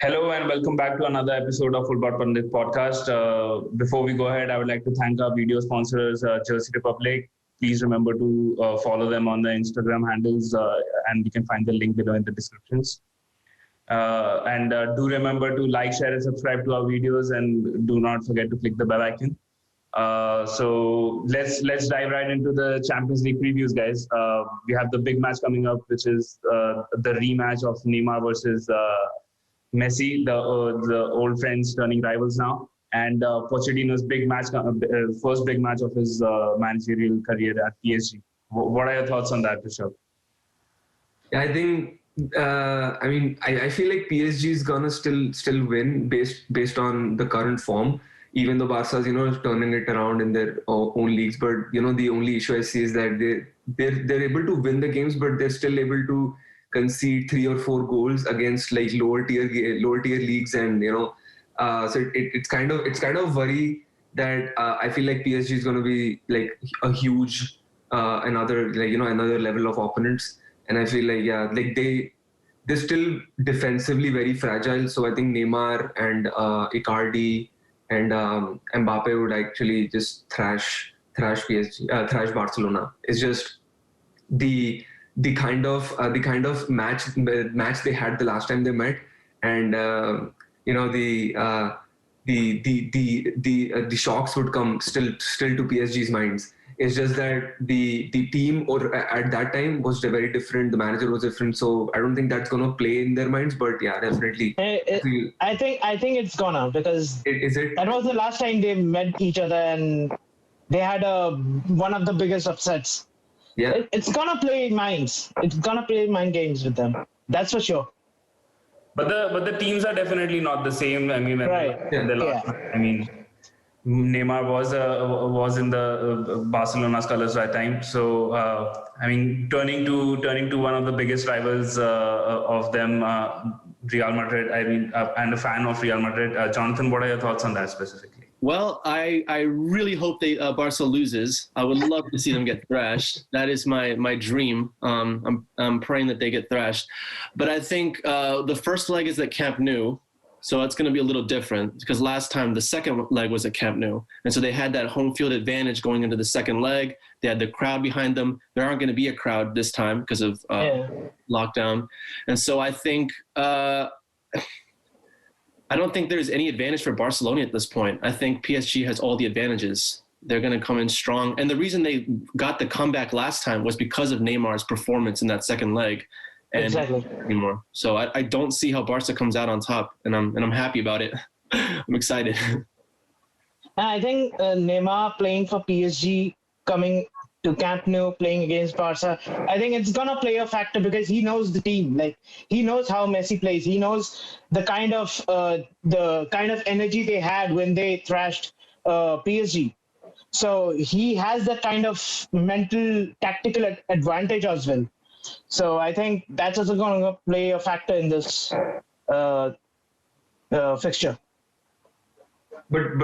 Hello and welcome back to another episode of Football Panelists podcast. Before we go ahead, I would like to thank our video sponsors, Jersey Republic. Please remember to follow them on the Instagram handles, and you can find the link below in the descriptions. And do remember to like, share, and subscribe to our videos, and do not forget to click the bell icon. So let's dive right into the Champions League previews, guys. We have the big match coming up, which is the rematch of Neymar versus Messi, the old friends turning rivals now, and Pochettino's big match, first big match of his managerial career at PSG. What are your thoughts on that, Rishabh? Yeah, I think. I feel like PSG is gonna still win based on the current form. Even though Barca's turning it around in their own leagues, but the only issue I see is that they're able to win the games, but they're still able to concede 3 or 4 goals against like lower tier leagues, and so it's kind of worry that I feel like PSG is going to be like a huge another level of opponents, and I feel like they're still defensively very fragile. So I think Neymar and Icardi and Mbappe would actually just thrash thrash Barcelona. It's just the kind of match they had the last time they met, and the shocks would come still to PSG's minds. It's just that the team or at that time was very different. The manager was different, so I don't think that's gonna play in their minds. But yeah, definitely. I think it's gonna, because is it? That was the last time they met each other, and they had one of the biggest upsets. Yeah, it's gonna play minds. It's gonna play mind games with them. That's for sure. But the teams are definitely not the same. I mean, right? I mean, Neymar was in the Barcelona's colors that time. So turning to one of the biggest rivals of them, Real Madrid. I mean, and a fan of Real Madrid. Jonathan, what are your thoughts on that specifically? Well, I really hope Barca loses. I would love to see them get thrashed. That is my dream. I'm praying that they get thrashed. But I think the first leg is at Camp Nou, so it's going to be a little different, because last time the second leg was at Camp Nou, and so they had that home field advantage going into the second leg. They had the crowd behind them. There aren't going to be a crowd this time because of lockdown, and so I think. I don't think there's any advantage for Barcelona at this point. I think PSG has all the advantages. They're going to come in strong. And the reason they got the comeback last time was because of Neymar's performance in that second leg. And exactly. Anymore. So I don't see how Barca comes out on top, and I'm happy about it. I'm excited. I think Neymar playing for PSG, coming to Camp Nou, playing against Barca, I think it's gonna play a factor, because he knows the team. Like, he knows how Messi plays. He knows the kind of energy they had when they thrashed PSG. So he has that kind of mental, tactical advantage as well. So I think that's also going to play a factor in this fixture. But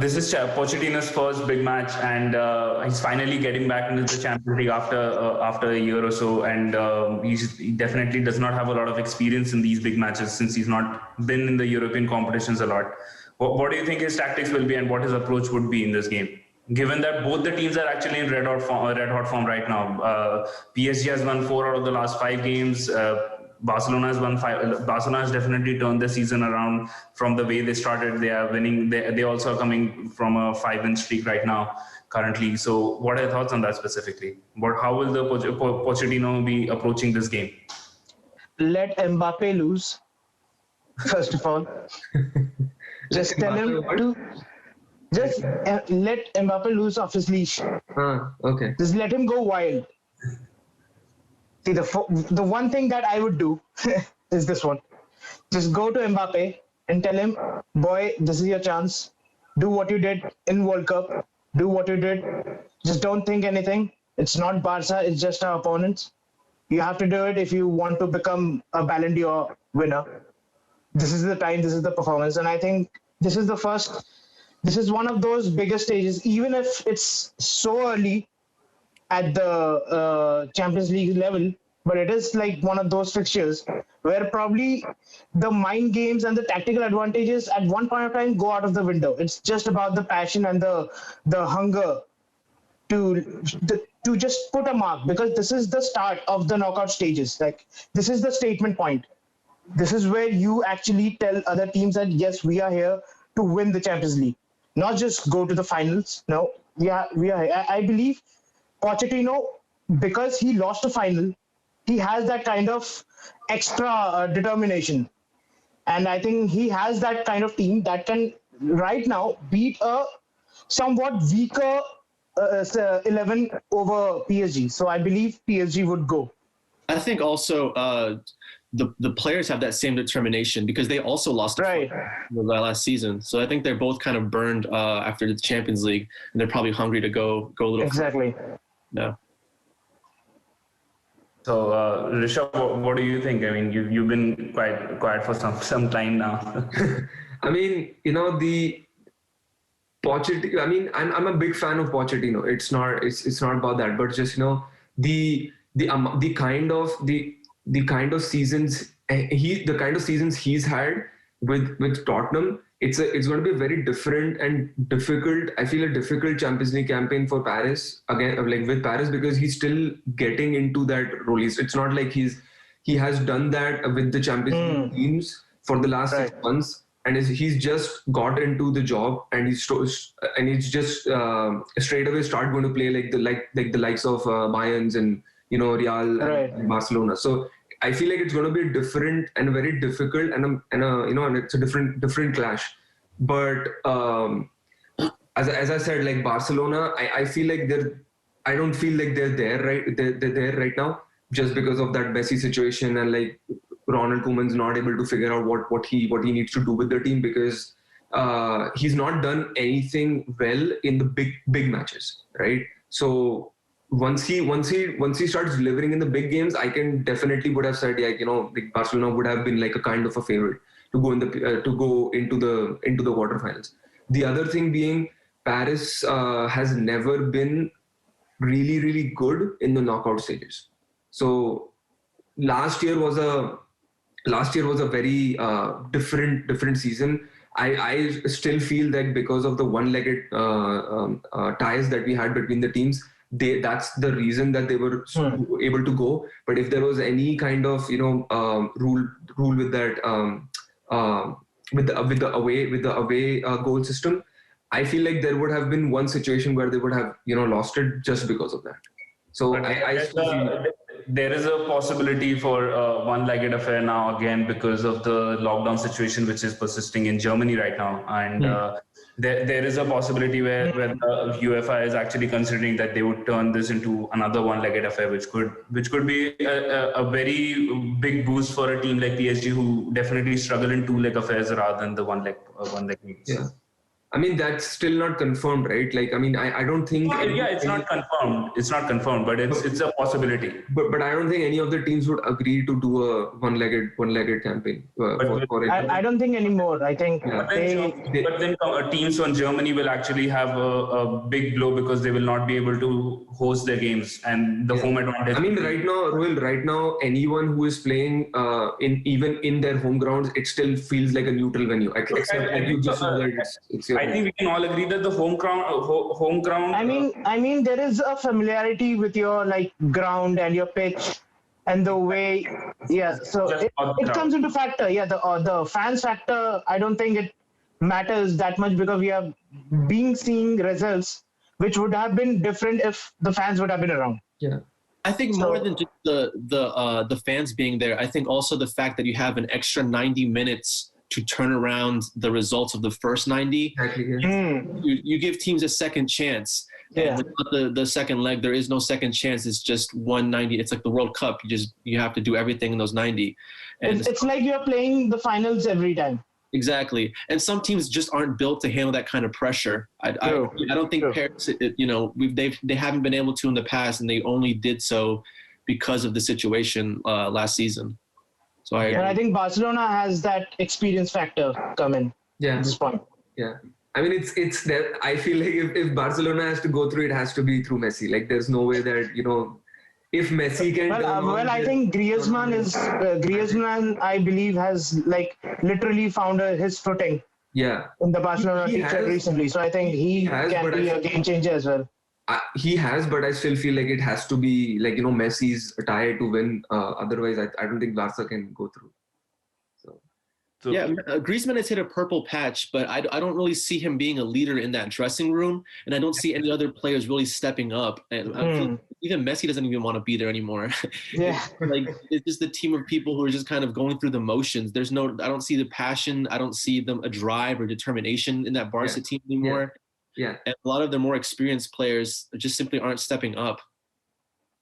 this is Pochettino's first big match, and he's finally getting back into the Champions League after a year or so, and he definitely does not have a lot of experience in these big matches, since he's not been in the European competitions a lot. What do you think his tactics will be, and what his approach would be in this game, given that both the teams are actually in red hot form right now? PSG has won 4 out of the last 5 games. Barcelona has won 5. Barcelona has definitely turned the season around from the way they started. They are winning. They also are coming from a 5-win streak right now, currently. So, what are your thoughts on that specifically? How will the Pochettino be approaching this game? Let Mbappe lose. First of all, just tell him to let Mbappe lose off his leash. Okay. Just let him go wild. See, the one thing that I would do is this one. Just go to Mbappe and tell him, boy, this is your chance. Do what you did in World Cup. Do what you did. Just don't think anything. It's not Barca. It's just our opponents. You have to do it if you want to become a Ballon d'Or winner. This is the time. This is the performance. And I think this is one of those bigger stages, even if it's so early at the Champions League level, but it is like one of those fixtures where probably the mind games and the tactical advantages at one point of time go out of the window. It's just about the passion and the hunger to just put a mark, because this is the start of the knockout stages. Like, this is the statement point. This is where you actually tell other teams that yes, we are here to win the Champions League, not just go to the finals. No, we are. I believe Pochettino, because he lost a final, he has that kind of extra determination, and I think he has that kind of team that can right now beat a somewhat weaker 11 over PSG. So I believe PSG would go. I think also the players have that same determination because they also lost Right. the last season. So I think they're both kind of burned after the Champions League, and they're probably hungry to go a little. Exactly. Yeah. So, Rishabh, what do you think? I mean, you've been quite quiet for some time now. I mean, the Pochettino. I mean, I'm a big fan of Pochettino. It's not about that, but just the kind of seasons he's had with Tottenham. It's going to be a very different and difficult. I feel a difficult Champions League campaign for Paris again, like with Paris, because he's still getting into that role. It's not like he has done that with the Champions League teams for the last 6 months, and he's just got into the job, and he's just straight away start going to play like the likes of Bayerns and Real and Barcelona. So I feel like it's going to be different and very difficult, and it's a different clash. But as I said, like Barcelona, I feel like I don't feel like they're there right now, just because of that Messi situation, and like Ronald Koeman's not able to figure out what he needs to do with the team, because he's not done anything well in the big matches, right? So once he starts delivering in the big games, I can definitely would have said, like Barcelona would have been like a kind of a favorite to go into the quarterfinals. The other thing being, Paris has never been really, really good in the knockout stages. So last year was a very different season. I still feel that because of the one-legged ties that we had between the teams, that's the reason that they were able to go. But if there was any kind of rule with that with the away goal system, I feel like there would have been one situation where they would have lost it just because of that. So I still feel there is a possibility for one-legged affair now again, because of the lockdown situation which is persisting in Germany right now, and there is a possibility where the UEFA is actually considering that they would turn this into another one-legged affair, which could be a very big boost for a team like PSG, who definitely struggle in two-leg affairs rather than the one-leg meets. Yeah. I mean, that's still not confirmed, right? Like, I mean, I don't think... It's not confirmed. It's not confirmed, but it's a possibility. But I don't think any of the teams would agree to do a one-legged campaign. I don't think anymore. I think But then teams from Germany will actually have a big blow, because they will not be able to host their games, and the home advantage. I mean, right now, anyone who is playing even in their home grounds, it still feels like a neutral venue. Except like you just know that it's your I think we can all agree that the home ground. I mean, there is a familiarity with your ground and your pitch and the way. Yeah, so it comes into factor. Yeah, the fans factor. I don't think it matters that much, because we are seeing results which would have been different if the fans would have been around. Yeah. I think more than just the fans being there, I think also the fact that you have an extra 90 minutes to turn around the results of the first 90. Exactly, yeah. You give teams a second chance. Yeah. And without the second leg, there is no second chance. It's just 190. It's like the World Cup. You have to do everything in those 90. And it's like you're playing the finals every time. Exactly. And some teams just aren't built to handle that kind of pressure. I don't think Paris, they haven't been able to in the past, and they only did so because of the situation last season. So I think Barcelona has that experience factor come in at this point. Yeah. I mean, it's that I feel like if Barcelona has to go through, it has to be through Messi. Like, there's no way that, if Messi can turn on I think Griezmann, I believe, has like literally found his footing yeah, in the Barcelona he teacher has, recently. So I think he has, can but be a game changer as well. he has, but I still feel like it has to be like, Messi's attire to win. Otherwise, I don't think Barca can go through. So, Yeah, Griezmann has hit a purple patch, but I don't really see him being a leader in that dressing room, and I don't see any other players really stepping up. And I feel even Messi doesn't even want to be there anymore. Yeah. It's just a team of people who are just kind of going through the motions. I don't see the passion. I don't see a drive or determination in that Barca team anymore. Yeah. And a lot of their more experienced players just simply aren't stepping up.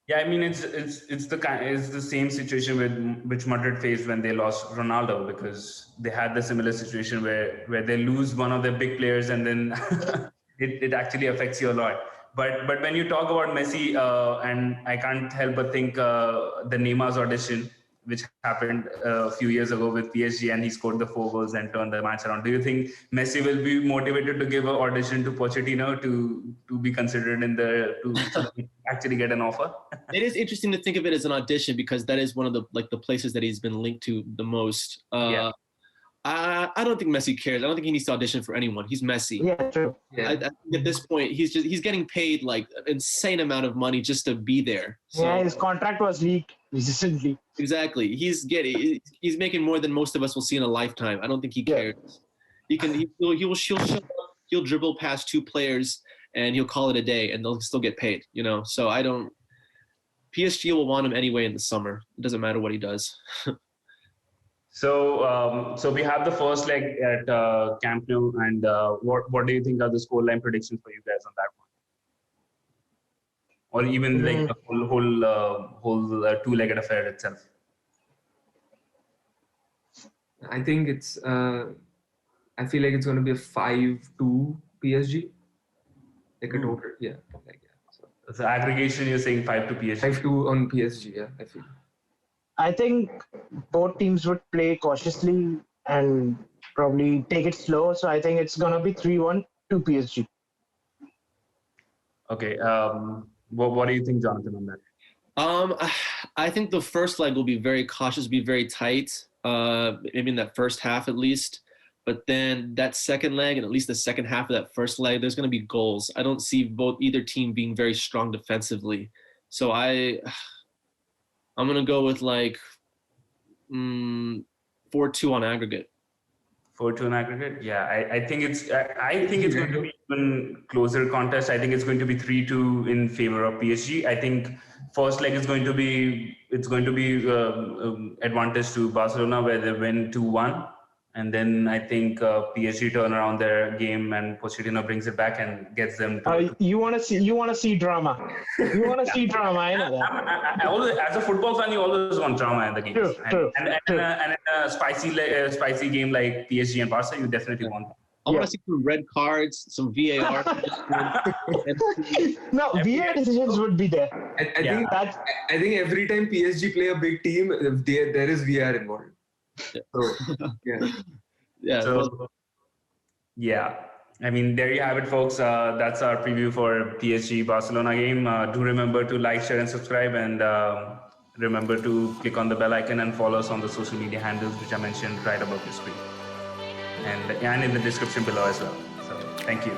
yeah, I mean it's the same situation which Madrid faced when they lost Ronaldo, because they had the similar situation where they lose one of their big players and then it actually affects you a lot. But when you talk about Messi, and I can't help but think the Neymar's audition, which happened a few years ago with PSG, and he scored the 4 goals and turned the match around. Do you think Messi will be motivated to give an audition to Pochettino to be considered to actually get an offer? It is interesting to think of it as an audition, because that is one of the places that he's been linked to the most. I don't think Messi cares. I don't think he needs to audition for anyone. He's Messi. Yeah, true. I think at this point, he's getting paid like an insane amount of money just to be there. So, Yeah, his contract was leaked recently. Exactly. He's making more than most of us will see in a lifetime. I don't think he cares. He'll dribble past 2 players and he'll call it a day, and they'll still get paid. So PSG will want him anyway in the summer. It doesn't matter what he does. So we have the first leg at Camp Nou, and what do you think are the scoreline predictions for you guys on that one, or even like the whole 2-legged affair itself? I think it's. I feel like it's going to be a 5-2 PSG. Like a total, So aggregation, you're saying 5 to PSG. 5-2 on PSG. Yeah, I feel. I think both teams would play cautiously and probably take it slow. So I think it's gonna be 3-1 to PSG. Okay. What do you think, Jonathan, on that? I think the first leg will be very cautious, be very tight. Maybe in that first half at least. But then that second leg, and at least the second half of that first leg, there's going to be goals. I don't see either team being very strong defensively. So I'm going to go with like 4-2 on aggregate. 4-2 on aggregate. Yeah, I think it's going to be even closer contest. I think it's going to be 3-2 in favor of PSG. I think first leg is going to be advantage to Barcelona, where they win 2-1. And then I think PSG turn around their game and Pochettino brings it back and gets them. You want to see drama. You want to see drama. I know that. I always, as a football fan, you always want drama in the games. True. And in a spicy game like PSG and Barca, you definitely want that. I want to see some red cards, some VAR. No, VAR decisions would be there. I think every time PSG play a big team, there is VAR involved. I mean, there you have it, folks. That's our preview for PSG Barcelona game. Do remember to like, share, and subscribe, and remember to click on the bell icon and follow us on the social media handles, which I mentioned right above your screen, and in the description below as well. So thank you.